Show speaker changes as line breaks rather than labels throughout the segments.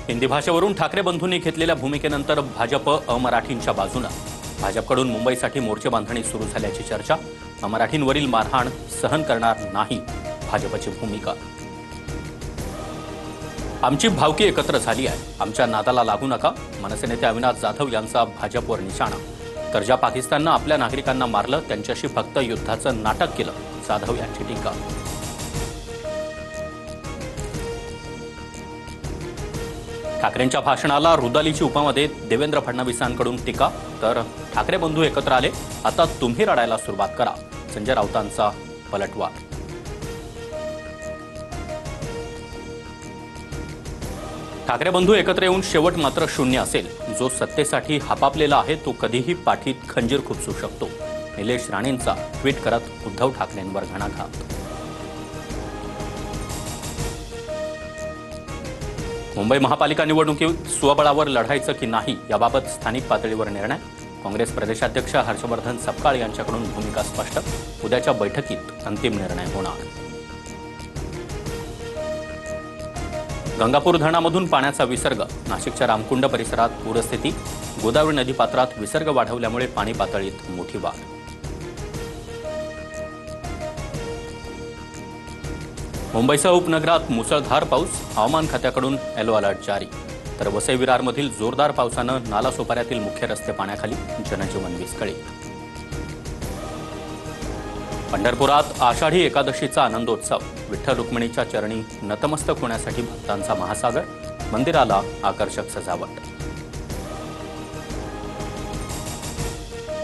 हिंदी भाषेवरून ठाकरे बंधूंनी घेतलेल्या भूमिकेनंतर भाजप अमराठींच्या बाजूने भाजपकडून मुंबईसाठी मोर्चे बांधणी सुरू झाल्याची चर्चा। अमराठींवरील मारहाण सहन करणार नाही भाजपची भूमिका। आमची भावकी एकत्र झाली आहे, आमच्या नादाला लागू नका। मनसे नेते अविनाश जाधव यांचा भाजपवर निशाणा। तर ज्या पाकिस्तानने आपल्या नागरिकांना मारलं त्यांच्याशी फक्त युद्धाचं नाटक केलं, जाधव यांची टीका। ठाकरेंच्या भाषणाला रुदालीची उपमा देत देवेंद्र फडणवीसांकडून टीका। तर ठाकरे बंधू एकत्र आले, आता तुम्ही रडायला सुरुवात करा, संजय राऊतांचा पलटवार। ठाकरे बंधू एकत्र येऊन शेवट मात्र शून्य असेल। जो सत्तेसाठी हापापलेला आहे तो कधीही पाठीत खंजीर खुपसू शकतो। निलेश राणेंचा ट्विट करत उद्धव ठाकरेंवर घणाघात। मुंबई महापालिका निवडणुकीत स्वबळावर लढायचं की नाही याबाबत स्थानिक पातळीवर निर्णय। काँग्रेस प्रदेशाध्यक्ष हर्षवर्धन सपकाळ यांच्याकडून भूमिका स्पष्ट। उद्याच्या बैठकीत अंतिम निर्णय होणार। गंगापूर धरणामधून पाण्याचा विसर्ग। नाशिकच्या रामकुंड परिसरात पूरस्थिती। गोदावरी नदीपात्रात विसर्ग वाढवल्यामुळे पाणी पातळीत मोठी वाढ। मुंबईसह उपनगरात मुसळधार पाऊस। हवामान खात्याकडून येलो अलर्ट जारी। तर वसई विरारमधील जोरदार पावसानं नालासोपाऱ्यातील मुख्य रस्ते पाण्याखाली, जनजीवन विस्कळीत। पंढरपुरात आषाढी एकादशीचा आनंदोत्सव। विठ्ठल रुक्मिणीच्या चरणी नतमस्तक होण्यासाठी भक्तांचा महासागर। मंदिराला आकर्षक सजावट।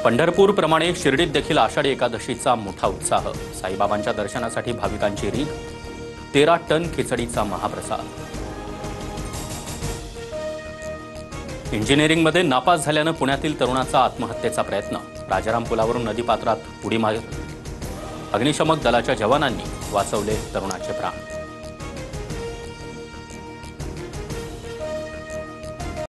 पंढरपूरप्रमाणे शिर्डीत देखील आषाढी एकादशीचा मोठा उत्साह। साईबाबांच्या दर्शनासाठी भाविकांची रीघ। 13 टन खिचडीचा महाप्रसाद। इंजिनिअरिंगमध्ये नापास झाल्यानं पुण्यातील तरुणाचा आत्महत्येचा प्रयत्न। राजाराम पुलावरून नदीपात्रात उडी मारत अग्निशमक दलाच्या जवानांनी वाचवले तरुणाचे प्राण।